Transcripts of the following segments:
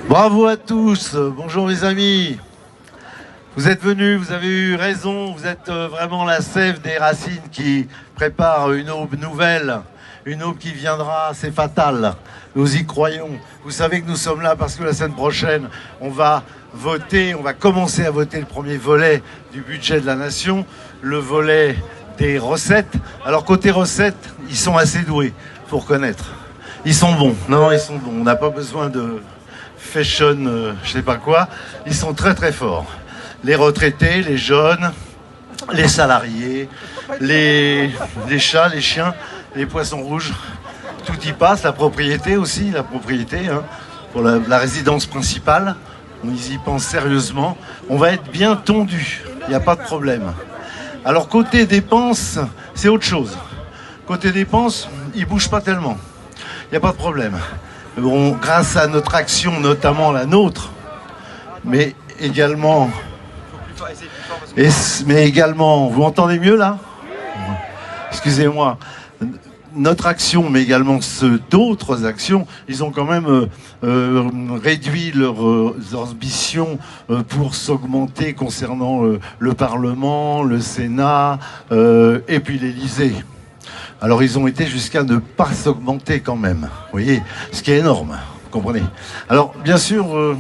Bravo à tous, bonjour mes amis. Vous êtes venus, vous avez eu raison, vous êtes vraiment la sève des racines qui prépare une aube nouvelle, une aube qui viendra, c'est fatal. Nous y croyons. Vous savez que nous sommes là parce que la semaine prochaine, on va voter, on va commencer à voter le premier volet du budget de la nation, le volet des recettes. Alors côté recettes, ils sont assez doués, faut reconnaître. Ils sont bons, non, ils sont bons. On n'a pas besoin de fashion, je sais pas quoi. Ils sont très très forts. Les retraités, les jeunes, les salariés, les chats, les chiens, les poissons rouges, tout y passe. La propriété aussi, la propriété, hein, pour la résidence principale. On y pense sérieusement. On va être bien tondu, il n'y a pas de problème. Alors côté dépenses, c'est autre chose. Côté dépenses, il ne bouge pas tellement. Il n'y a pas de problème. Bon, grâce à notre action, notamment la nôtre, mais également... mais également, vous m'entendez mieux là? Excusez-moi. Notre action, mais également d'autres actions, ils ont quand même réduit leurs ambitions pour s'augmenter concernant le Parlement, le Sénat et puis l'Élysée. Alors ils ont été jusqu'à ne pas s'augmenter quand même, vous voyez, ce qui est énorme, vous comprenez. Alors bien sûr,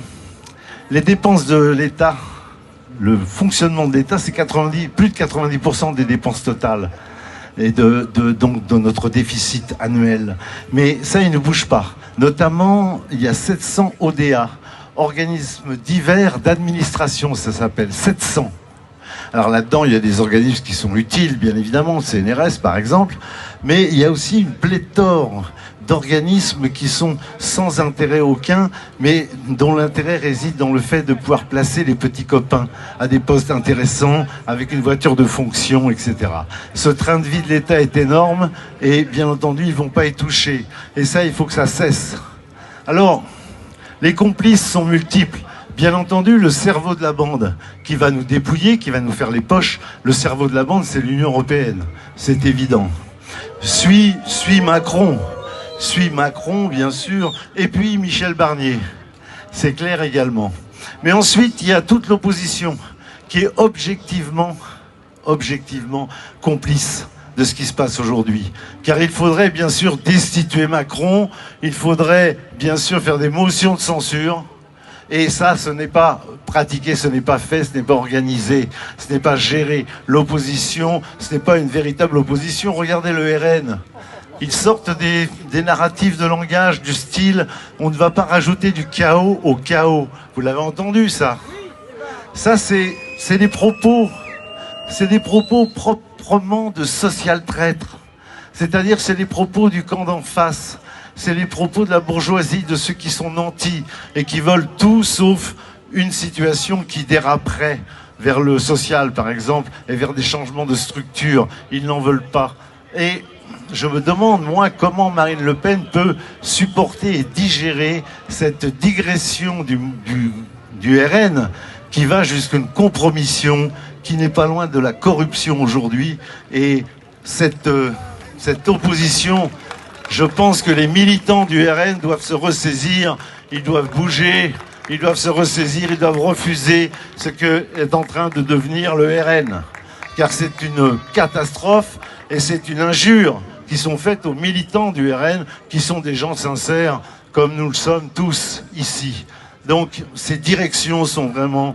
les dépenses de l'État, le fonctionnement de l'État, c'est plus de 90% des dépenses totales et donc de notre déficit annuel. Mais ça, il ne bouge pas. Notamment, il y a 700 ODA, organismes divers d'administration, ça s'appelle, 700. Alors là-dedans, il y a des organismes qui sont utiles, bien évidemment, le CNRS par exemple, mais il y a aussi une pléthore d'organismes qui sont sans intérêt aucun, mais dont l'intérêt réside dans le fait de pouvoir placer les petits copains à des postes intéressants, avec une voiture de fonction, etc. Ce train de vie de l'État est énorme, et bien entendu, ils ne vont pas y toucher. Et ça, il faut que ça cesse. Alors, les complices sont multiples. Bien entendu, le cerveau de la bande qui va nous dépouiller, qui va nous faire les poches, le cerveau de la bande, c'est l'Union européenne. C'est évident. Suis Macron. Suis Macron, bien sûr, et puis Michel Barnier. C'est clair également. Mais ensuite, il y a toute l'opposition qui est objectivement complice de ce qui se passe aujourd'hui. Car il faudrait bien sûr destituer Macron, il faudrait bien sûr faire des motions de censure. Et ça, ce n'est pas pratiqué, ce n'est pas fait, ce n'est pas organisé, ce n'est pas géré. L'opposition, ce n'est pas une véritable opposition. Regardez le RN. Ils sortent des narratifs de langage du style « on ne va pas rajouter du chaos au chaos ». Vous l'avez entendu, ça? Ça, c'est des propos proprement de social traître. C'est-à-dire, c'est les propos du camp d'en face. C'est les propos de la bourgeoisie, de ceux qui sont nantis et qui veulent tout sauf une situation qui déraperait vers le social, par exemple, et vers des changements de structure. Ils n'en veulent pas. Et je me demande, moi, comment Marine Le Pen peut supporter et digérer cette digression du RN qui va jusqu'à une compromission qui n'est pas loin de la corruption aujourd'hui. Et cette opposition... Je pense que les militants du RN doivent se ressaisir, ils doivent bouger, ils doivent se ressaisir, ils doivent refuser ce que est en train de devenir le RN. Car c'est une catastrophe et c'est une injure qui sont faites aux militants du RN, qui sont des gens sincères, comme nous le sommes tous ici. Donc ces directions sont vraiment...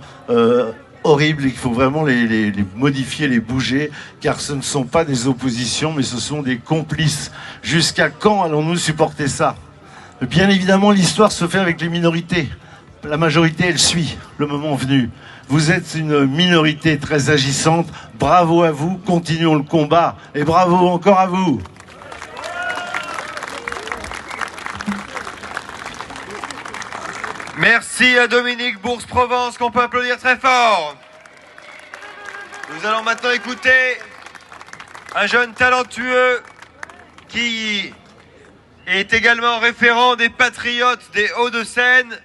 horrible, il faut vraiment les modifier, les bouger, car ce ne sont pas des oppositions, mais ce sont des complices. Jusqu'à quand allons-nous supporter ça? Bien évidemment, l'histoire se fait avec les minorités. La majorité, elle suit, le moment venu. Vous êtes une minorité très agissante. Bravo à vous, continuons le combat, et bravo encore à vous. Merci à Dominique Bourse-Provence, qu'on peut applaudir très fort. Nous allons maintenant écouter un jeune talentueux qui est également référent des Patriotes des Hauts-de-Seine.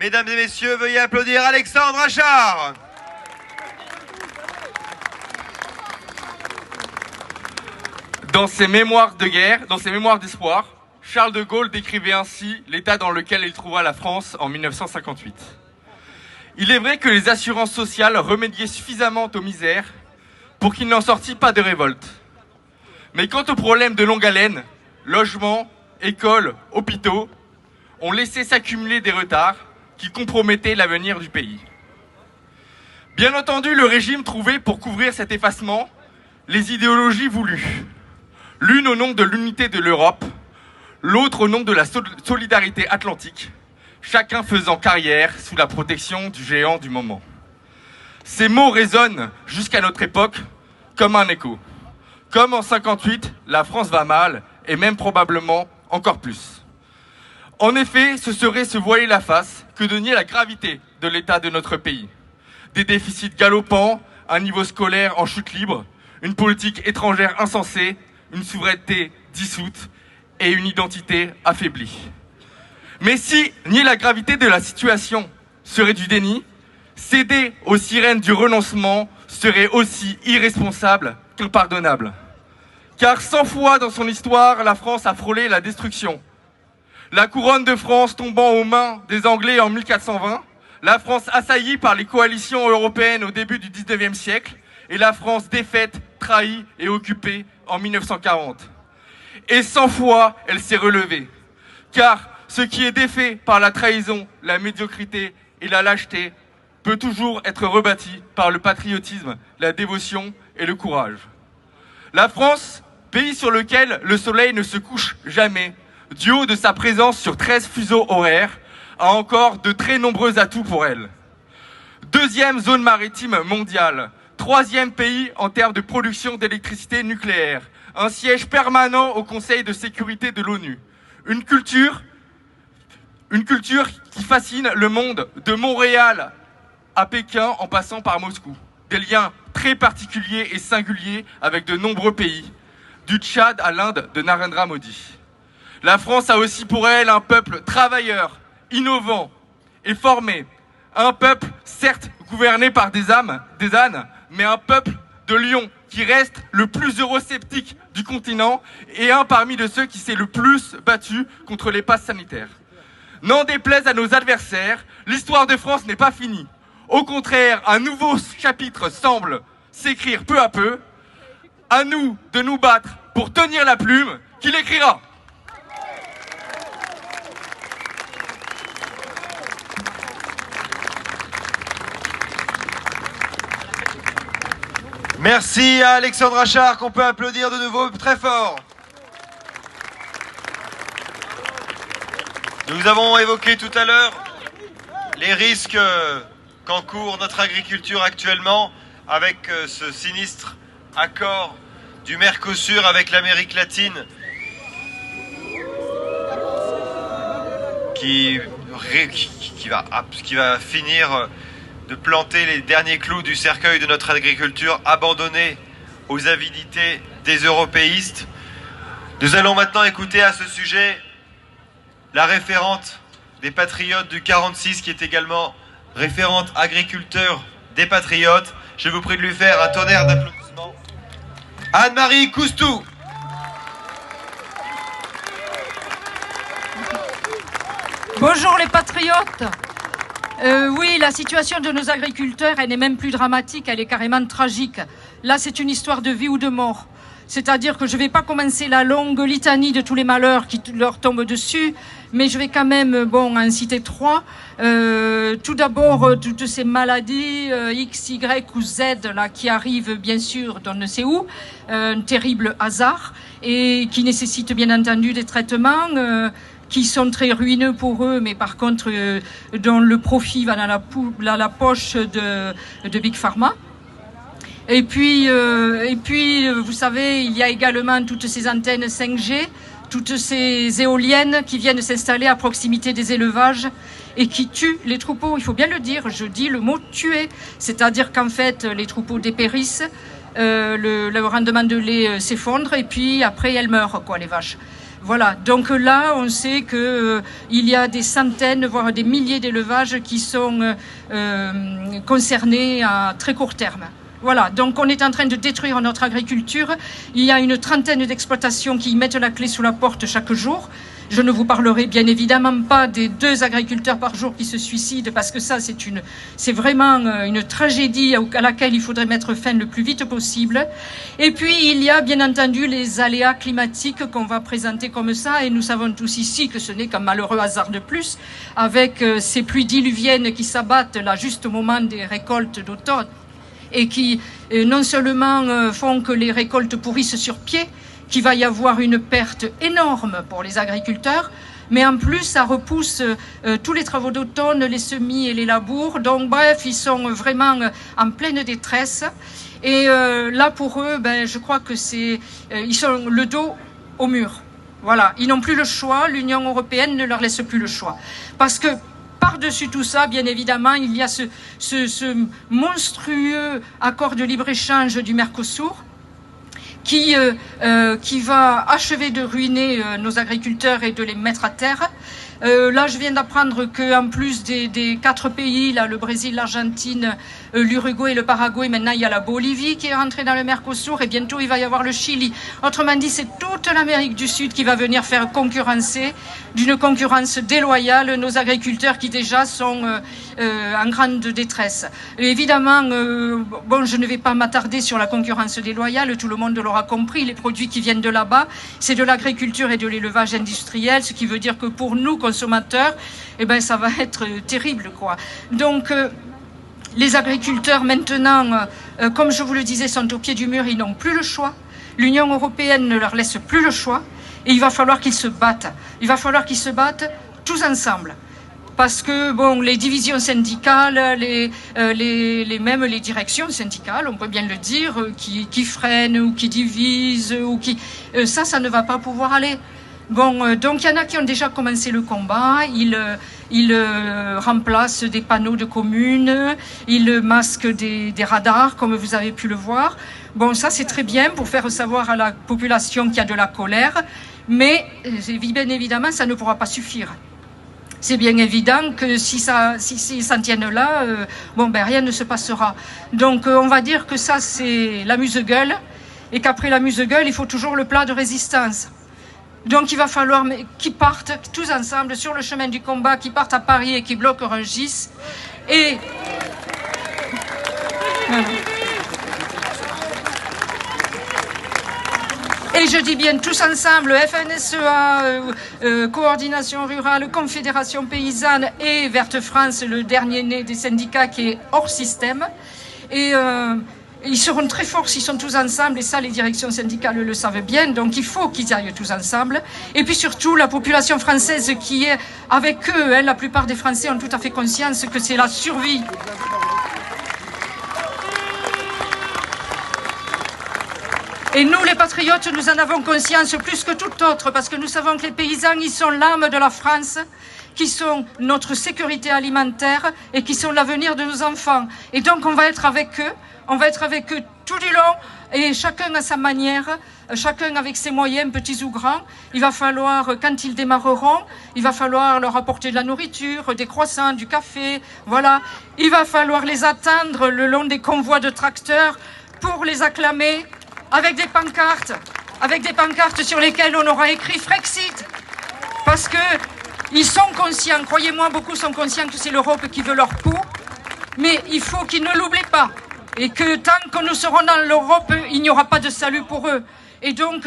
Mesdames et messieurs, veuillez applaudir Alexandre Achard. Dans ses mémoires de guerre, dans ses mémoires d'espoir, Charles de Gaulle décrivait ainsi l'état dans lequel il trouva la France en 1958. Il est vrai que les assurances sociales remédiaient suffisamment aux misères pour qu'il n'en sortît pas de révolte. Mais quant aux problèmes de longue haleine, logements, écoles, hôpitaux, ont laissé s'accumuler des retards qui compromettaient l'avenir du pays. Bien entendu, le régime trouvait pour couvrir cet effacement les idéologies voulues. L'une au nom de l'unité de l'Europe, l'autre au nom de la solidarité atlantique, chacun faisant carrière sous la protection du géant du moment. Ces mots résonnent jusqu'à notre époque comme un écho. Comme en 58, la France va mal, et même probablement encore plus. En effet, ce serait se voiler la face que de nier la gravité de l'état de notre pays. Des déficits galopants, un niveau scolaire en chute libre, une politique étrangère insensée, une souveraineté dissoute et une identité affaiblie. Mais si nier la gravité de la situation serait du déni, céder aux sirènes du renoncement serait aussi irresponsable qu'impardonnable. Car 100 fois dans son histoire, la France a frôlé la destruction. La couronne de France tombant aux mains des Anglais en 1420, la France assaillie par les coalitions européennes au début du 19e siècle, et la France défaite, trahie et occupée en 1940. Et 100 fois, elle s'est relevée. Car ce qui est défait par la trahison, la médiocrité et la lâcheté peut toujours être rebâti par le patriotisme, la dévotion et le courage. La France, pays sur lequel le soleil ne se couche jamais, du haut de sa présence sur 13 fuseaux horaires, a encore de très nombreux atouts pour elle. Deuxième zone maritime mondiale, troisième pays en termes de production d'électricité nucléaire, un siège permanent au Conseil de sécurité de l'ONU, une culture qui fascine le monde, de Montréal à Pékin en passant par Moscou. Des liens très particuliers et singuliers avec de nombreux pays, du Tchad à l'Inde de Narendra Modi. La France a aussi pour elle un peuple travailleur, innovant et formé. Un peuple, certes, gouverné par des ânes, mais un peuple de lions qui reste le plus eurosceptique du continent et un parmi de ceux qui s'est le plus battu contre les passes sanitaires. N'en déplaise à nos adversaires, l'histoire de France n'est pas finie. Au contraire, un nouveau chapitre semble s'écrire peu à peu. À nous de nous battre pour tenir la plume qu'il écrira. Merci à Alexandre Achard, qu'on peut applaudir de nouveau très fort. Nous avons évoqué tout à l'heure les risques qu'encourt notre agriculture actuellement avec ce sinistre accord du Mercosur avec l'Amérique latine qui va finir de planter les derniers clous du cercueil de notre agriculture abandonnée aux avidités des européistes. Nous allons maintenant écouter à ce sujet la référente des Patriotes du 46, qui est également référente agriculteur des Patriotes. Je vous prie de lui faire un tonnerre d'applaudissements. Anne-Marie Coustou. Bonjour les patriotes. Oui, la situation de nos agriculteurs, elle n'est même plus dramatique, elle est carrément tragique. Là, c'est une histoire de vie ou de mort. C'est-à-dire que je ne vais pas commencer la longue litanie de tous les malheurs qui leur tombent dessus, mais je vais quand même en citer trois. Tout d'abord, toutes ces maladies X, Y ou Z là, qui arrivent bien sûr d'on ne sait où, un terrible hasard, et qui nécessitent bien entendu des traitements qui sont très ruineux pour eux, mais par contre dont le profit va dans la poche de Big Pharma. Et puis, vous savez, il y a également toutes ces antennes 5G, toutes ces éoliennes qui viennent s'installer à proximité des élevages et qui tuent les troupeaux. Il faut bien le dire, je dis le mot tuer. C'est-à-dire qu'en fait, les troupeaux dépérissent, le rendement de lait s'effondre et puis après, elles meurent, les vaches. Voilà, donc là, on sait que il y a des centaines, voire des milliers d'élevages qui sont concernés à très court terme. Voilà, donc on est en train de détruire notre agriculture. Il y a une trentaine d'exploitations qui mettent la clé sous la porte chaque jour. Je ne vous parlerai bien évidemment pas des 2 agriculteurs par jour qui se suicident, parce que ça, c'est vraiment une tragédie à laquelle il faudrait mettre fin le plus vite possible. Et puis, il y a bien entendu les aléas climatiques qu'on va présenter comme ça, et nous savons tous ici que ce n'est qu'un malheureux hasard de plus, avec ces pluies diluviennes qui s'abattent là juste au moment des récoltes d'automne, et qui non seulement font que les récoltes pourrissent sur pied, qu'il va y avoir une perte énorme pour les agriculteurs, mais en plus ça repousse tous les travaux d'automne, les semis et les labours. Donc bref, ils sont vraiment en pleine détresse. Et là pour eux, je crois que ils sont le dos au mur. Voilà, ils n'ont plus le choix, l'Union européenne ne leur laisse plus le choix. Parce que par-dessus tout ça, bien évidemment, il y a ce monstrueux accord de libre-échange du Mercosur, qui va achever de ruiner nos agriculteurs et de les mettre à terre. Là, je viens d'apprendre qu'en plus des 4 pays, là, le Brésil, l'Argentine, l'Uruguay et le Paraguay, maintenant il y a la Bolivie qui est rentrée dans le Mercosur, et bientôt il va y avoir le Chili. Autrement dit, c'est toute l'Amérique du Sud qui va venir faire concurrencer, d'une concurrence déloyale, nos agriculteurs qui déjà sont en grande détresse. Et évidemment, je ne vais pas m'attarder sur la concurrence déloyale, tout le monde l'aura compris, les produits qui viennent de là-bas, c'est de l'agriculture et de l'élevage industriel, ce qui veut dire que pour nous, consommateurs, ça va être terrible, quoi. Donc, les agriculteurs, maintenant, comme je vous le disais, sont au pied du mur, ils n'ont plus le choix. L'Union européenne ne leur laisse plus le choix, et il va falloir qu'ils se battent. Il va falloir qu'ils se battent tous ensemble. Parce que, les divisions syndicales, même les directions syndicales, on peut bien le dire, qui freinent ou qui divisent, ça ne va pas pouvoir aller. Donc il y en a qui ont déjà commencé le combat, ils remplacent des panneaux de communes, ils masquent des radars, comme vous avez pu le voir. Ça c'est très bien pour faire savoir à la population qu'il y a de la colère, mais bien évidemment ça ne pourra pas suffire. C'est bien évident que si s'en tiennent là, rien ne se passera. Donc on va dire que ça c'est l'amuse-gueule, et qu'après l'amuse-gueule, il faut toujours le plat de résistance. Donc il va falloir qu'ils partent tous ensemble sur le chemin du combat, qu'ils partent à Paris et qu'ils bloquent Rungis. Et je dis bien tous ensemble, FNSEA, Coordination Rurale, Confédération Paysanne et Verte France, le dernier né des syndicats qui est hors système. Et ils seront très forts s'ils sont tous ensemble, et ça les directions syndicales le savent bien, donc il faut qu'ils aillent tous ensemble. Et puis surtout la population française qui est avec eux, la plupart des Français ont tout à fait conscience que c'est la survie. Et nous les patriotes, nous en avons conscience plus que tout autre, parce que nous savons que les paysans, ils sont l'âme de la France, qui sont notre sécurité alimentaire et qui sont l'avenir de nos enfants. Et donc on va être avec eux. On va être avec eux tout du long, et chacun à sa manière, chacun avec ses moyens, petits ou grands. Il va falloir, quand ils démarreront, il va falloir leur apporter de la nourriture, des croissants, du café, voilà. Il va falloir les attendre le long des convois de tracteurs pour les acclamer avec des pancartes sur lesquelles on aura écrit Frexit. Parce que ils sont conscients, croyez-moi, beaucoup sont conscients que c'est l'Europe qui veut leur peau, mais il faut qu'ils ne l'oublient pas. Et que tant que nous serons dans l'Europe, il n'y aura pas de salut pour eux. Et donc,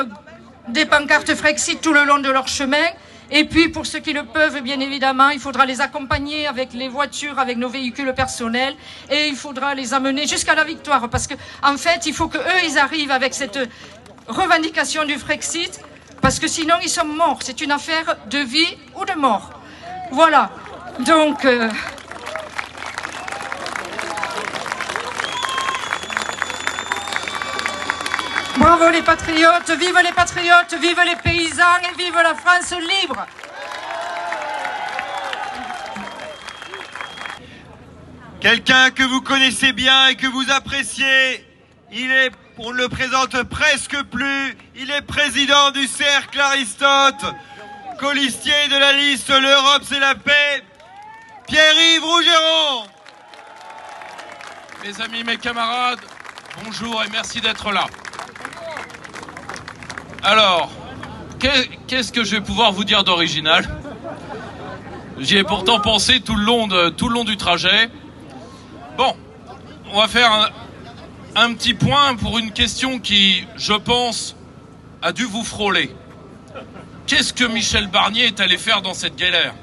des pancartes Frexit tout le long de leur chemin. Et puis, pour ceux qui le peuvent, bien évidemment, il faudra les accompagner avec les voitures, avec nos véhicules personnels. Et il faudra les amener jusqu'à la victoire. Parce qu'en fait, il faut qu'eux, ils arrivent avec cette revendication du Frexit. Parce que sinon, ils sont morts. C'est une affaire de vie ou de mort. Voilà. Donc... bravo les patriotes, vive les paysans et vive la France libre. Quelqu'un que vous connaissez bien et que vous appréciez, on ne le présente presque plus, il est président du Cercle Aristote, colistier de la liste L'Europe c'est la paix, Pierre-Yves Rougeron. Mes amis, mes camarades, bonjour et merci d'être là. Alors, qu'est-ce que je vais pouvoir vous dire d'original? J'y ai pourtant pensé tout le long du trajet. Bon, on va faire un petit point pour une question qui, je pense, a dû vous frôler. Qu'est-ce que Michel Barnier est allé faire dans cette galère?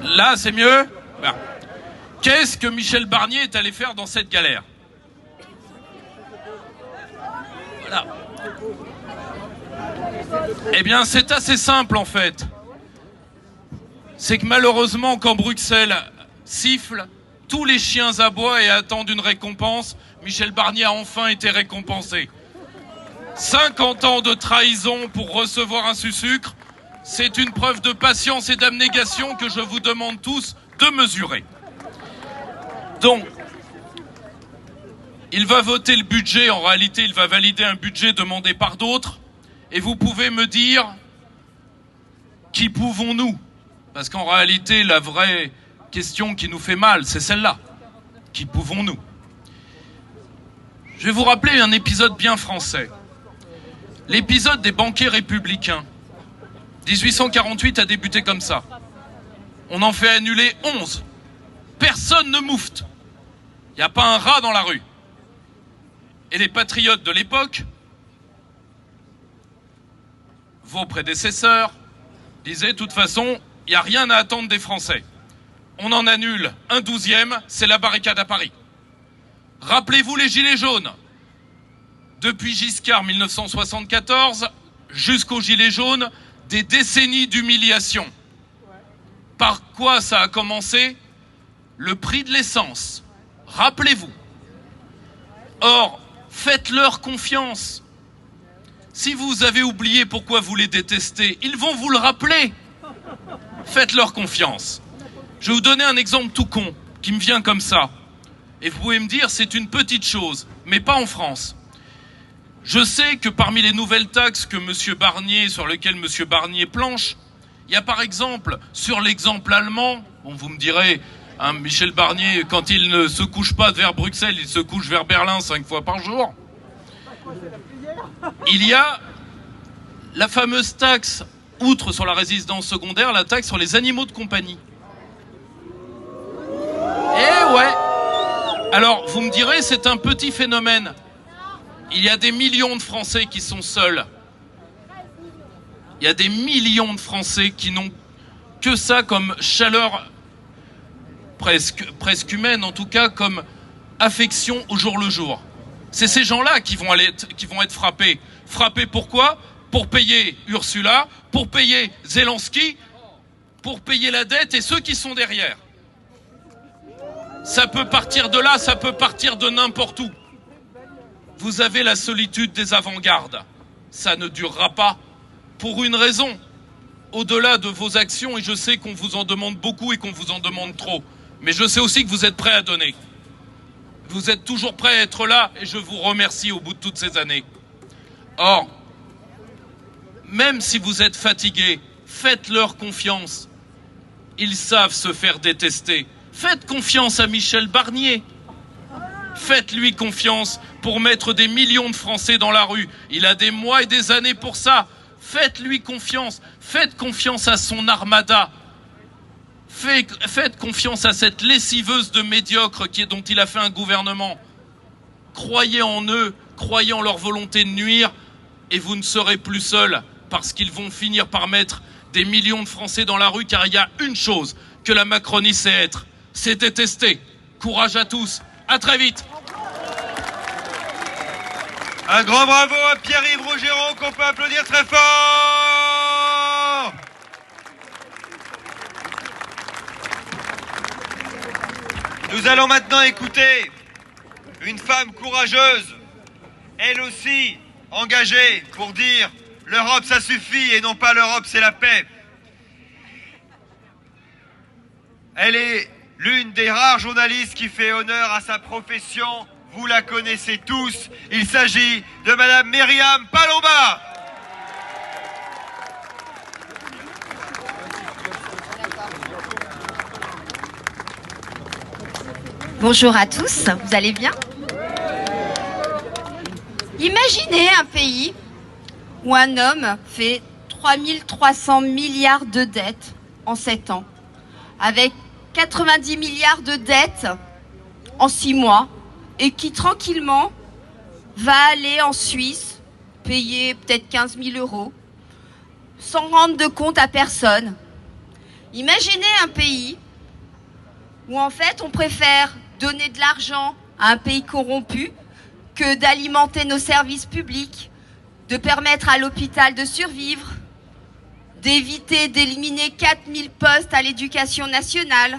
Là, c'est mieux? Bien. Qu'est-ce que Michel Barnier est allé faire dans cette galère? Voilà. Eh bien, c'est assez simple, en fait. C'est que malheureusement, quand Bruxelles siffle, tous les chiens aboient et attendent une récompense. Michel Barnier a enfin été récompensé. 50 ans de trahison pour recevoir un sucre, c'est une preuve de patience et d'abnégation que je vous demande tous de mesurer. Donc, il va voter le budget, en réalité il va valider un budget demandé par d'autres, et vous pouvez me dire, qui pouvons-nous? Parce qu'en réalité, la vraie question qui nous fait mal, c'est celle-là. Qui pouvons-nous? Je vais vous rappeler un épisode bien français. L'épisode des banquiers républicains. 1848 a débuté comme ça. On en fait annuler 11. Personne ne moufte. Il n'y a pas un rat dans la rue. Et les patriotes de l'époque, vos prédécesseurs, disaient de toute façon, il n'y a rien à attendre des Français. On en annule un 12e, c'est la barricade à Paris. Rappelez-vous les Gilets jaunes. Depuis Giscard 1974 jusqu'aux Gilets jaunes, des décennies d'humiliation. Par quoi ça a commencé? Le prix de l'essence. Rappelez-vous. Or, faites-leur confiance. Si vous avez oublié pourquoi vous les détestez, ils vont vous le rappeler. Faites-leur confiance. Je vais vous donner un exemple tout con, qui me vient comme ça. Et vous pouvez me dire, c'est une petite chose, mais pas en France. Je sais que parmi les nouvelles taxes que sur lesquelles M. Barnier planche, il y a par exemple, sur l'exemple allemand, bon vous me direz, hein, Michel Barnier, quand il ne se couche pas vers Bruxelles, il se couche vers Berlin 5 fois par jour. Il y a la fameuse taxe, outre sur la résidence secondaire, la taxe sur les animaux de compagnie. Eh ouais! Alors, vous me direz, c'est un petit phénomène. Il y a des millions de Français qui sont seuls. Il y a des millions de Français qui n'ont que ça comme chaleur presque humaine, en tout cas comme affection au jour le jour. C'est ces gens-là qui vont être frappés. Frappés pourquoi? Pour payer Ursula, pour payer Zelensky, pour payer la dette et ceux qui sont derrière. Ça peut partir de là, ça peut partir de n'importe où. Vous avez la solitude des avant-gardes. Ça ne durera pas. Pour une raison. Au-delà de vos actions, et je sais qu'on vous en demande beaucoup et qu'on vous en demande trop. Mais je sais aussi que vous êtes prêts à donner. Vous êtes toujours prêts à être là et je vous remercie au bout de toutes ces années. Or, même si vous êtes fatigués, faites-leur confiance. Ils savent se faire détester. Faites confiance à Michel Barnier. Faites-lui confiance pour mettre des millions de Français dans la rue. Il a des mois et des années pour ça. Faites-lui confiance. Faites confiance à son armada. Faites confiance à cette lessiveuse de médiocres dont il a fait un gouvernement. Croyez en eux, croyez en leur volonté de nuire, et vous ne serez plus seuls, parce qu'ils vont finir par mettre des millions de Français dans la rue, car il y a une chose que la Macronie sait être, c'est détester. Courage à tous, à très vite. Un grand bravo à Pierre-Yves Rougeron qu'on peut applaudir très fort. Nous allons maintenant écouter une femme courageuse, elle aussi engagée pour dire l'Europe ça suffit et non pas l'Europe c'est la paix. Elle est l'une des rares journalistes qui fait honneur à sa profession. Vous la connaissez tous. Il s'agit de Madame Myriam Palomba. Bonjour à tous, vous allez bien? Imaginez un pays où un homme fait 3300 milliards de dettes en 7 ans, avec 90 milliards de dettes en 6 mois, et qui tranquillement va aller en Suisse payer peut-être 15 000 euros sans rendre de compte à personne. Imaginez un pays où en fait on préfère donner de l'argent à un pays corrompu que d'alimenter nos services publics, de permettre à l'hôpital de survivre, d'éviter d'éliminer 4000 postes à l'éducation nationale.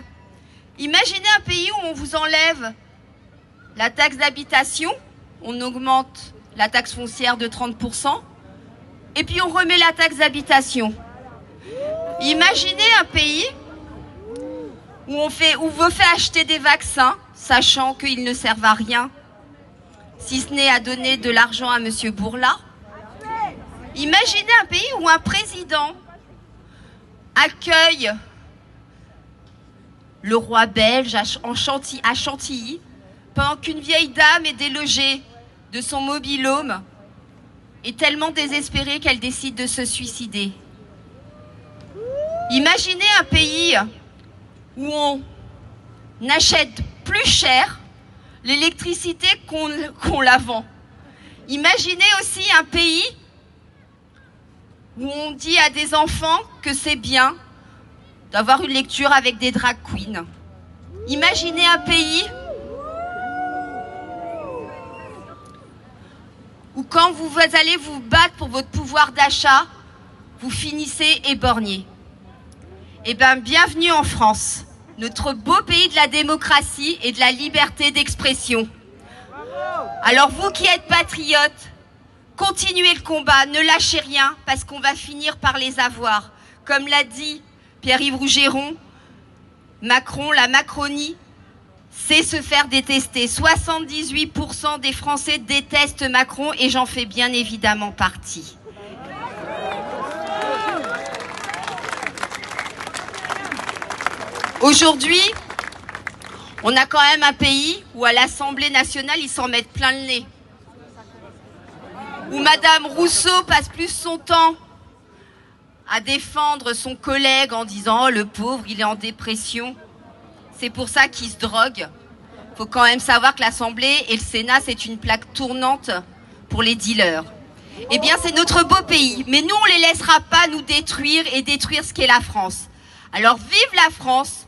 Imaginez un pays où on vous enlève la taxe d'habitation, on augmente la taxe foncière de 30%, et puis on remet la taxe d'habitation. Imaginez un pays où on veut faire acheter des vaccins, sachant qu'ils ne servent à rien, si ce n'est à donner de l'argent à M. Bourla. Imaginez un pays où un président accueille le roi belge à Chantilly, pendant qu'une vieille dame est délogée de son mobil-home, est tellement désespérée qu'elle décide de se suicider. Imaginez un pays où on achète plus cher l'électricité qu'on la vend. Imaginez aussi un pays où on dit à des enfants que c'est bien d'avoir une lecture avec des drag queens. Imaginez un pays où quand vous allez vous battre pour votre pouvoir d'achat, vous finissez éborgné. Eh bien, bienvenue en France, notre beau pays de la démocratie et de la liberté d'expression. Alors vous qui êtes patriotes, continuez le combat, ne lâchez rien, parce qu'on va finir par les avoir. Comme l'a dit Pierre-Yves Rougeron, Macron, la Macronie, c'est se faire détester. 78% des Français détestent Macron et j'en fais bien évidemment partie. Aujourd'hui, on a quand même un pays où à l'Assemblée nationale, ils s'en mettent plein le nez. Où Madame Rousseau passe plus son temps à défendre son collègue en disant « Oh, le pauvre, il est en dépression ». C'est pour ça qu'il se drogue. Il faut quand même savoir que l'Assemblée et le Sénat, c'est une plaque tournante pour les dealers. Eh bien, c'est notre beau pays. Mais nous, on ne les laissera pas nous détruire et détruire ce qu'est la France. Alors, vive la France,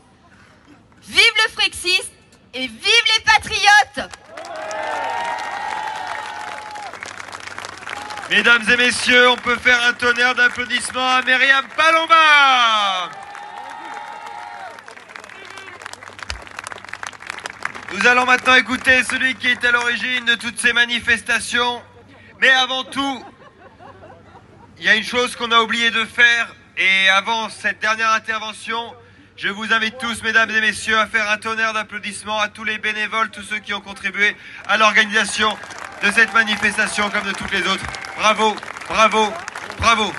vive le Frexit et vive les patriotes! Mesdames et messieurs, on peut faire un tonnerre d'applaudissements à Myriam Palomba. Nous allons maintenant écouter celui qui est à l'origine de toutes ces manifestations. Mais avant tout, il y a une chose qu'on a oublié de faire. Et avant cette dernière intervention, je vous invite tous, mesdames et messieurs, à faire un tonnerre d'applaudissements à tous les bénévoles, tous ceux qui ont contribué à l'organisation de cette manifestation comme de toutes les autres. Bravo, bravo, bravo.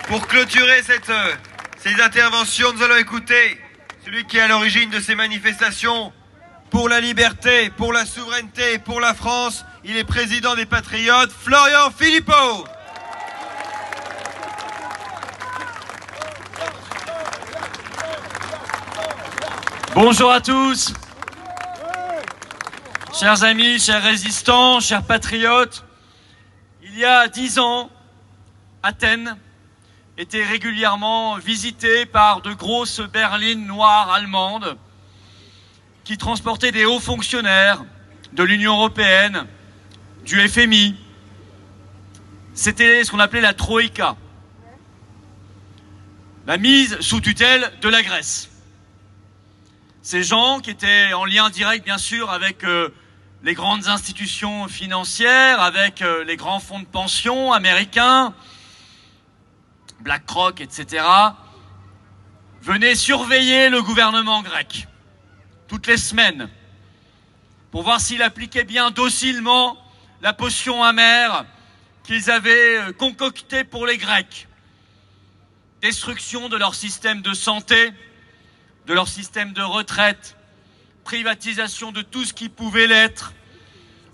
Pour clôturer ces interventions, nous allons écouter celui qui est à l'origine de ces manifestations pour la liberté, pour la souveraineté, pour la France. Il est président des Patriotes, Florian Philippot. Bonjour à tous, chers amis, chers résistants, chers patriotes. Il y a 10 ans, Athènes était régulièrement visitée par de grosses berlines noires allemandes qui transportaient des hauts fonctionnaires de l'Union européenne, du FMI. C'était ce qu'on appelait la Troïka, la mise sous tutelle de la Grèce. Ces gens qui étaient en lien direct, bien sûr, avec les grandes institutions financières, avec les grands fonds de pension américains, BlackRock, etc., venaient surveiller le gouvernement grec toutes les semaines pour voir s'il appliquait bien docilement la potion amère qu'ils avaient concoctée pour les Grecs. Destruction de leur système de santé, de leur système de retraite, privatisation de tout ce qui pouvait l'être,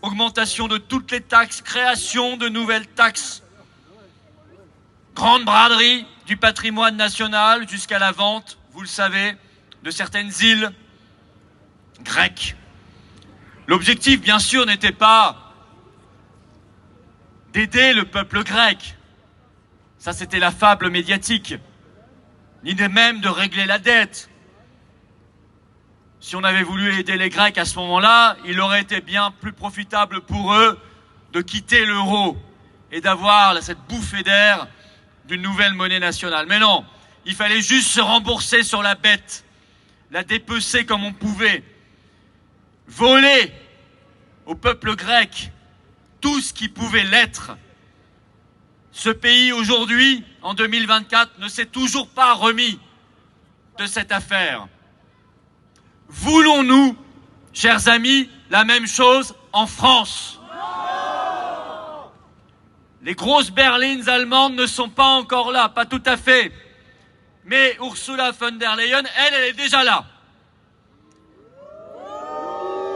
augmentation de toutes les taxes, création de nouvelles taxes, grande braderie du patrimoine national jusqu'à la vente, vous le savez, de certaines îles grecques. L'objectif, bien sûr, n'était pas d'aider le peuple grec. Ça, c'était la fable médiatique. Ni même de régler la dette. Si on avait voulu aider les Grecs à ce moment-là, il aurait été bien plus profitable pour eux de quitter l'euro et d'avoir cette bouffée d'air d'une nouvelle monnaie nationale. Mais non, il fallait juste se rembourser sur la bête, la dépecer comme on pouvait, voler au peuple grec tout ce qui pouvait l'être. Ce pays, aujourd'hui, en 2024, ne s'est toujours pas remis de cette affaire. Voulons-nous, chers amis, la même chose en France? Les grosses berlines allemandes ne sont pas encore là, pas tout à fait. Mais Ursula von der Leyen, elle est déjà là.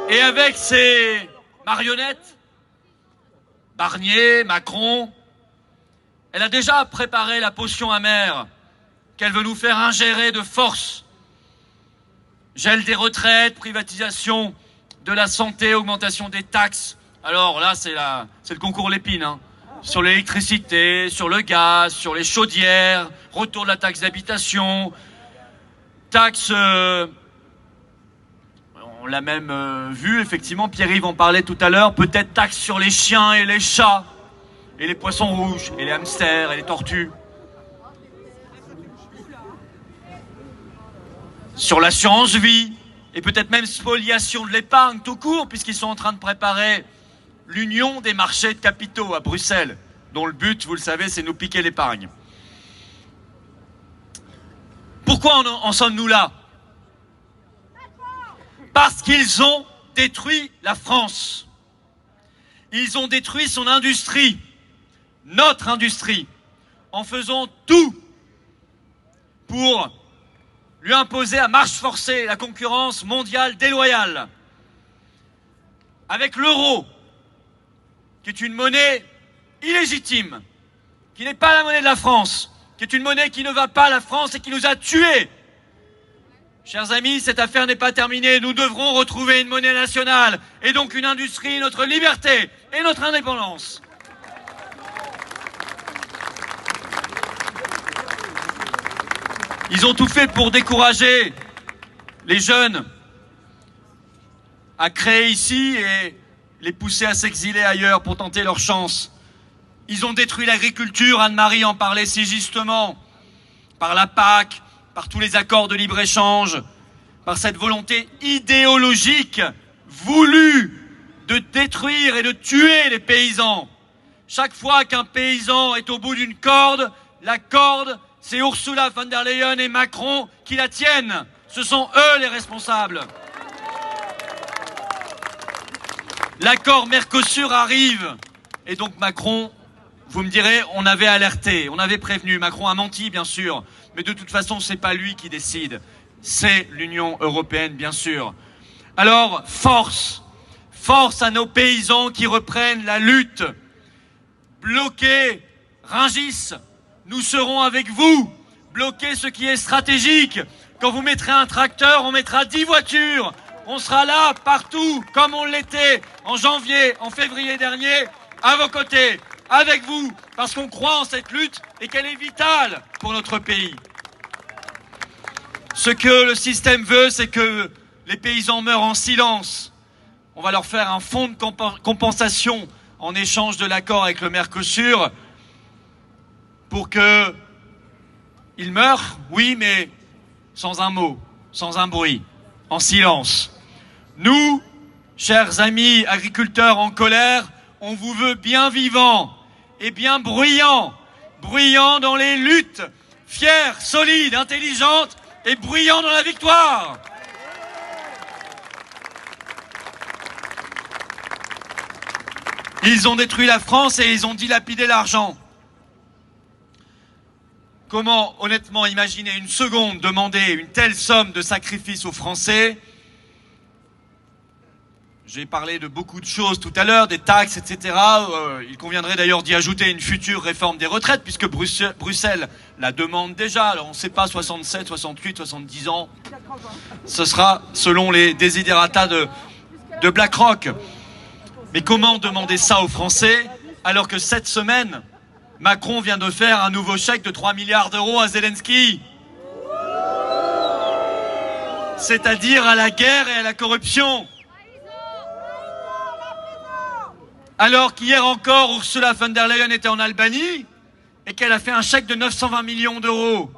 Et avec ses marionnettes, Barnier, Macron, elle a déjà préparé la potion amère qu'elle veut nous faire ingérer de force. Gel des retraites, privatisation de la santé, augmentation des taxes. Alors là, c'est le concours Lépine, hein. Sur l'électricité, sur le gaz, sur les chaudières, retour de la taxe d'habitation, taxe... on l'a même vu, effectivement, Pierre-Yves en parlait tout à l'heure, peut-être taxe sur les chiens et les chats, et les poissons rouges, et les hamsters, et les tortues. Sur l'assurance vie, et peut-être même spoliation de l'épargne tout court, puisqu'ils sont en train de préparer l'union des marchés de capitaux à Bruxelles, dont le but, vous le savez, c'est nous piquer l'épargne. Pourquoi en sommes-nous là? Parce qu'ils ont détruit la France. Ils ont détruit son industrie, notre industrie, en faisant tout pour lui imposer à marche forcée la concurrence mondiale déloyale. Avec l'euro, qui est une monnaie illégitime, qui n'est pas la monnaie de la France, qui est une monnaie qui ne va pas à la France et qui nous a tués. Chers amis, cette affaire n'est pas terminée. Nous devrons retrouver une monnaie nationale et donc une industrie, notre liberté et notre indépendance. Ils ont tout fait pour décourager les jeunes à créer ici et les pousser à s'exiler ailleurs pour tenter leur chance. Ils ont détruit l'agriculture, Anne-Marie en parlait si justement, par la PAC, par tous les accords de libre-échange, par cette volonté idéologique voulue de détruire et de tuer les paysans. Chaque fois qu'un paysan est au bout d'une corde, la corde, c'est Ursula von der Leyen et Macron qui la tiennent. Ce sont eux les responsables. L'accord Mercosur arrive. Et donc Macron, vous me direz, on avait alerté, on avait prévenu. Macron a menti, bien sûr. Mais de toute façon, c'est pas lui qui décide. C'est l'Union européenne, bien sûr. Alors, force à nos paysans qui reprennent la lutte. Bloquez Rungis, nous serons avec vous. Bloquez ce qui est stratégique. Quand vous mettrez un tracteur, on mettra 10 voitures. On sera là, partout, comme on l'était en janvier, en février dernier, à vos côtés, avec vous, parce qu'on croit en cette lutte et qu'elle est vitale pour notre pays. Ce que le système veut, c'est que les paysans meurent en silence. On va leur faire un fonds de compensation en échange de l'accord avec le Mercosur pour que ils meurent, oui, mais sans un mot, sans un bruit, en silence. Nous, chers amis agriculteurs en colère, on vous veut bien vivants et bien bruyants, bruyants dans les luttes, fiers, solides, intelligentes et bruyants dans la victoire. Ils ont détruit la France et ils ont dilapidé l'argent. Comment, honnêtement, imaginer une seconde demander une telle somme de sacrifice aux Français J'ai parlé de beaucoup de choses tout à l'heure, des taxes, etc. Il conviendrait d'ailleurs d'y ajouter une future réforme des retraites, puisque Bruxelles la demande déjà. Alors on ne sait pas, 67, 68, 70 ans. Ce sera selon les desiderata de BlackRock. Mais comment demander ça aux Français alors que cette semaine, Macron vient de faire un nouveau chèque de 3 milliards d'euros à Zelensky? C'est-à-dire à la guerre et à la corruption. Alors qu'hier encore, Ursula von der Leyen était en Albanie et qu'elle a fait un chèque de 920 millions d'euros.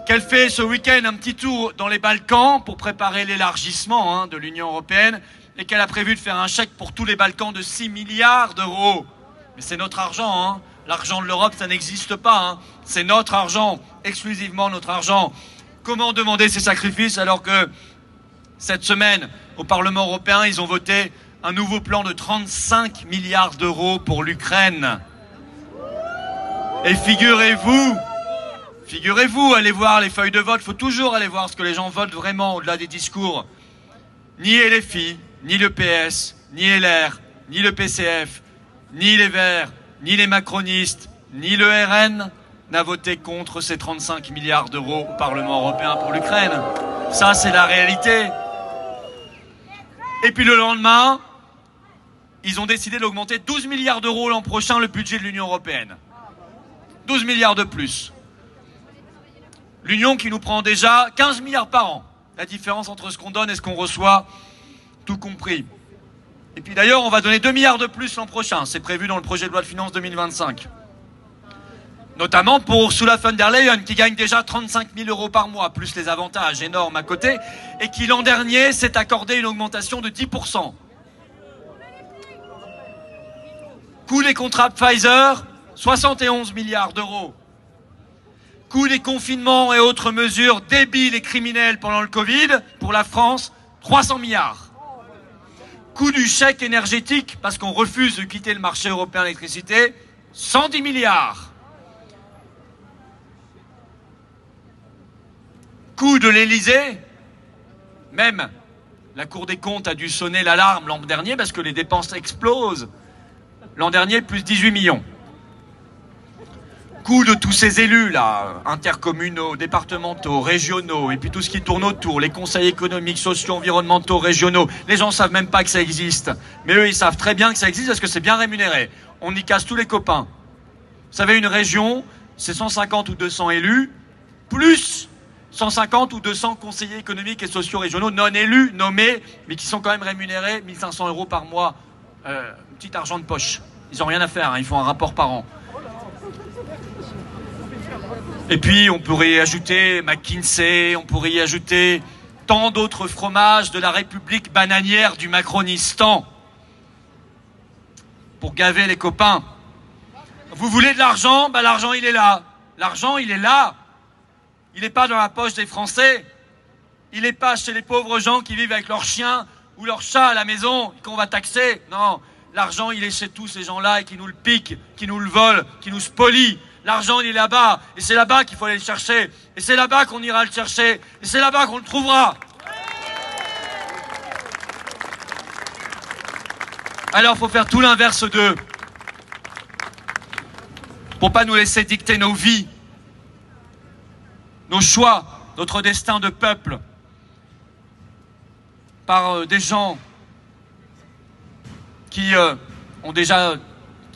Qu'elle fait ce week-end un petit tour dans les Balkans pour préparer l'élargissement de l'Union européenne et qu'elle a prévu de faire un chèque pour tous les Balkans de 6 milliards d'euros. Mais c'est notre argent, L'argent de l'Europe, ça n'existe pas, C'est notre argent, exclusivement notre argent. Comment demander ces sacrifices alors que cette semaine, au Parlement européen, ils ont voté un nouveau plan de 35 milliards d'euros pour l'Ukraine. Et figurez-vous, allez voir les feuilles de vote, il faut toujours aller voir ce que les gens votent vraiment au-delà des discours. Ni LFI, ni le PS, ni LR, ni le PCF, ni les Verts, ni les macronistes, ni le RN n'a voté contre ces 35 milliards d'euros au Parlement européen pour l'Ukraine. Ça, c'est la réalité. Et puis le lendemain, ils ont décidé d'augmenter 12 milliards d'euros l'an prochain le budget de l'Union européenne. 12 milliards de plus. L'Union qui nous prend déjà 15 milliards par an. La différence entre ce qu'on donne et ce qu'on reçoit, tout compris. Et puis d'ailleurs, on va donner 2 milliards de plus l'an prochain. C'est prévu dans le projet de loi de finances 2025. Notamment pour Ursula von der Leyen, qui gagne déjà 35 000 euros par mois, plus les avantages énormes à côté, et qui l'an dernier s'est accordé une augmentation de 10%. Coût des contrats Pfizer, 71 milliards d'euros. Coût des confinements et autres mesures débiles et criminelles pendant le Covid, pour la France, 300 milliards. Coût du chèque énergétique, parce qu'on refuse de quitter le marché européen de l'électricité, 110 milliards. Coût de l'Élysée, même la Cour des comptes a dû sonner l'alarme l'an dernier parce que les dépenses explosent. L'an dernier, plus 18 millions. Coût de tous ces élus, là, intercommunaux, départementaux, régionaux, et puis tout ce qui tourne autour, les conseils économiques, sociaux, environnementaux, régionaux. Les gens ne savent même pas que ça existe. Mais eux, ils savent très bien que ça existe parce que c'est bien rémunéré. On y casse tous les copains. Vous savez, une région, c'est 150 ou 200 élus, plus 150 ou 200 conseillers économiques et sociaux régionaux non élus, nommés, mais qui sont quand même rémunérés 1500 euros par mois. Petit argent de poche. Ils n'ont rien à faire, ils font un rapport par an. Et puis, on pourrait y ajouter McKinsey, on pourrait y ajouter tant d'autres fromages de la République bananière du Macronistan pour gaver les copains. Vous voulez de l'argent? L'argent, il est là. L'argent, il est là. Il n'est pas dans la poche des Français. Il n'est pas chez les pauvres gens qui vivent avec leurs chiens ou leurs chats à la maison qu'on va taxer. Non, l'argent, il est chez tous ces gens-là et qui nous le piquent, qui nous le volent, qui nous spolient. L'argent, il est là-bas. Et c'est là-bas qu'il faut aller le chercher. Et c'est là-bas qu'on ira le chercher. Et c'est là-bas qu'on le trouvera. Alors, il faut faire tout l'inverse d'eux. Pour pas nous laisser dicter nos vies, nos choix, notre destin de peuple, par des gens qui ont déjà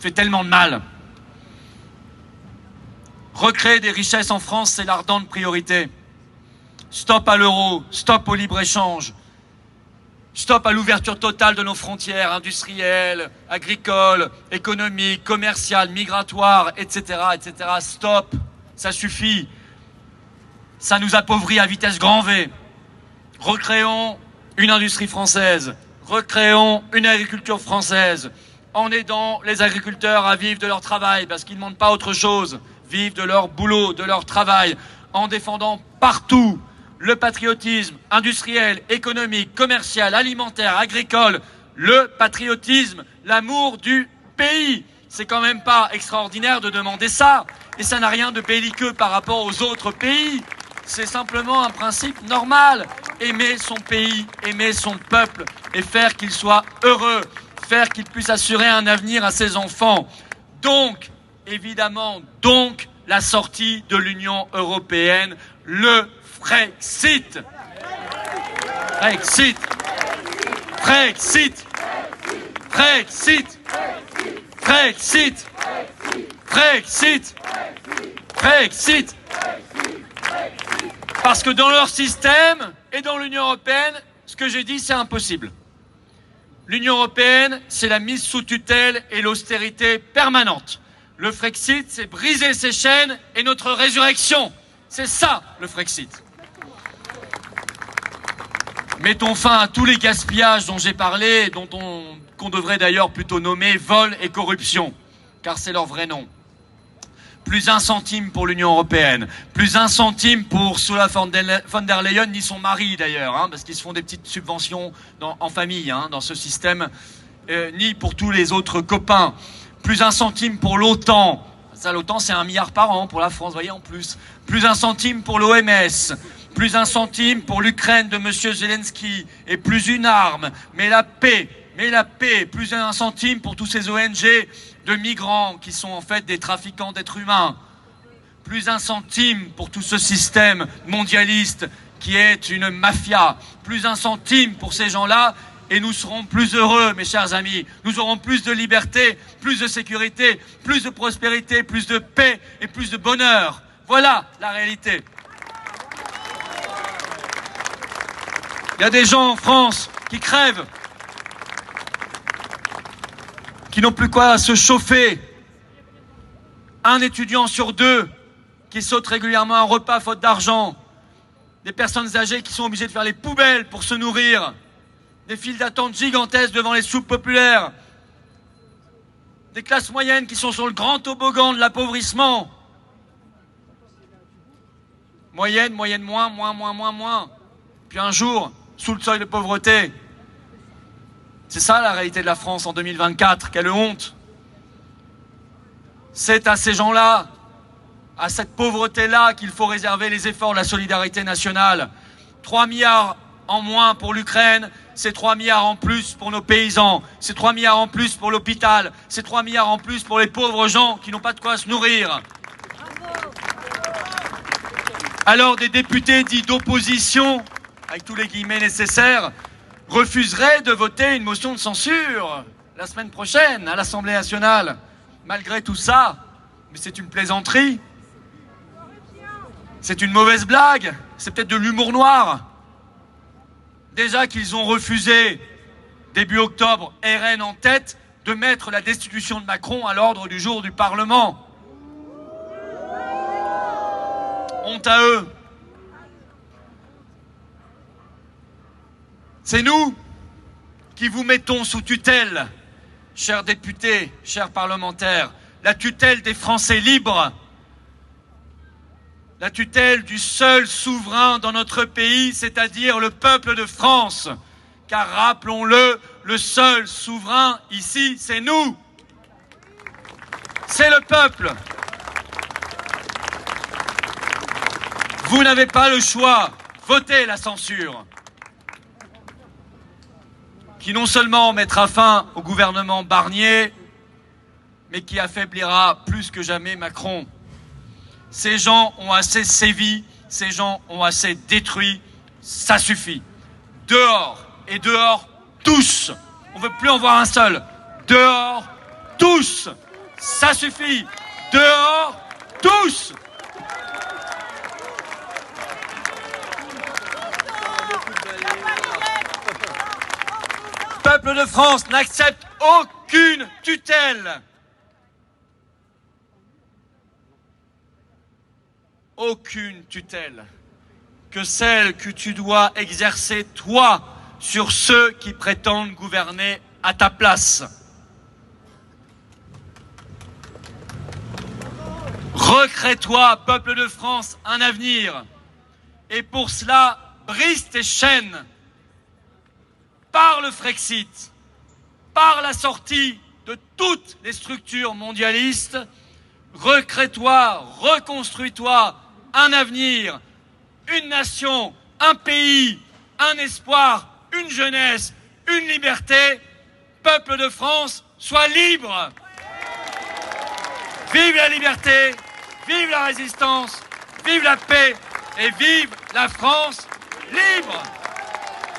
fait tellement de mal. Recréer des richesses en France, c'est l'ardente priorité. Stop à l'euro, stop au libre-échange, stop à l'ouverture totale de nos frontières industrielles, agricoles, économiques, commerciales, migratoires, etc., etc. Stop, ça suffit. Ça nous appauvrit à vitesse grand V. Recréons une industrie française, recréons une agriculture française, en aidant les agriculteurs à vivre de leur travail, parce qu'ils ne demandent pas autre chose. Vivent de leur boulot, de leur travail, en défendant partout le patriotisme industriel, économique, commercial, alimentaire, agricole, le patriotisme, l'amour du pays. C'est quand même pas extraordinaire de demander ça. Et ça n'a rien de belliqueux par rapport aux autres pays. C'est simplement un principe normal. aimer son pays, aimer son peuple et faire qu'il soit heureux, faire qu'il puisse assurer un avenir à ses enfants. Donc, évidemment, la sortie de l'Union européenne, le Frexit. Frexit. Frexit. Frexit. Frexit. Frexit. Frexit. Parce que dans leur système et dans l'Union européenne, ce que j'ai dit, c'est impossible. L'Union européenne, c'est la mise sous tutelle et l'austérité permanente. Le Frexit, c'est briser ses chaînes et notre résurrection. C'est ça, le Frexit. Mettons fin à tous les gaspillages dont j'ai parlé, qu'on devrait d'ailleurs plutôt nommer vol et corruption, car c'est leur vrai nom. Plus un centime pour l'Union européenne, plus un centime pour Ursula von der Leyen, ni son mari d'ailleurs, parce qu'ils se font des petites subventions en famille dans ce système, ni pour tous les autres copains. Plus un centime pour l'OTAN, ça l'OTAN c'est 1 milliard par an pour la France, voyez en plus. Plus un centime pour l'OMS, plus un centime pour l'Ukraine de monsieur Zelensky, et plus une arme, mais la paix, plus un centime pour tous ces ONG de migrants qui sont en fait des trafiquants d'êtres humains. Plus un centime pour tout ce système mondialiste qui est une mafia. Plus un centime pour ces gens-là et nous serons plus heureux, mes chers amis. Nous aurons plus de liberté, plus de sécurité, plus de prospérité, plus de paix et plus de bonheur. Voilà la réalité. Il y a des gens en France qui crèvent, qui n'ont plus quoi se chauffer. Un étudiant sur 2 qui saute régulièrement un repas faute d'argent. Des personnes âgées qui sont obligées de faire les poubelles pour se nourrir. Des files d'attente gigantesques devant les soupes populaires. Des classes moyennes qui sont sur le grand toboggan de l'appauvrissement. Moyenne, moins. Puis un jour, sous le seuil de pauvreté. C'est ça la réalité de la France en 2024, quelle honte. C'est à ces gens-là, à cette pauvreté-là qu'il faut réserver les efforts de la solidarité nationale. 3 milliards en moins pour l'Ukraine, c'est 3 milliards en plus pour nos paysans, c'est 3 milliards en plus pour l'hôpital, c'est 3 milliards en plus pour les pauvres gens qui n'ont pas de quoi se nourrir. Alors des députés dits d'opposition, avec tous les guillemets nécessaires, refuserait de voter une motion de censure la semaine prochaine à l'Assemblée nationale. Malgré tout ça, mais c'est une plaisanterie. C'est une mauvaise blague. C'est peut-être de l'humour noir. Déjà qu'ils ont refusé, début octobre, RN en tête, de mettre la destitution de Macron à l'ordre du jour du Parlement. Honte à eux. C'est nous qui vous mettons sous tutelle, chers députés, chers parlementaires, la tutelle des Français libres, la tutelle du seul souverain dans notre pays, c'est-à-dire le peuple de France. Car rappelons-le, le seul souverain ici, c'est nous. C'est le peuple. Vous n'avez pas le choix. Votez la censure, qui non seulement mettra fin au gouvernement Barnier, mais qui affaiblira plus que jamais Macron. Ces gens ont assez sévi, ces gens ont assez détruit, ça suffit. Dehors, et dehors tous. On ne veut plus en voir un seul. Dehors tous. Ça suffit. Dehors tous. Le peuple de France n'accepte aucune tutelle. Aucune tutelle que celle que tu dois exercer toi sur ceux qui prétendent gouverner à ta place. Recrée-toi, peuple de France, un avenir. Et pour cela, brise tes chaînes. Par le Frexit, par la sortie de toutes les structures mondialistes, recrée-toi, reconstruis-toi un avenir, une nation, un pays un espoir, une jeunesse, une liberté. Peuple de France, sois libre. Vive la liberté, vive la résistance, vive la paix et vive la France libre.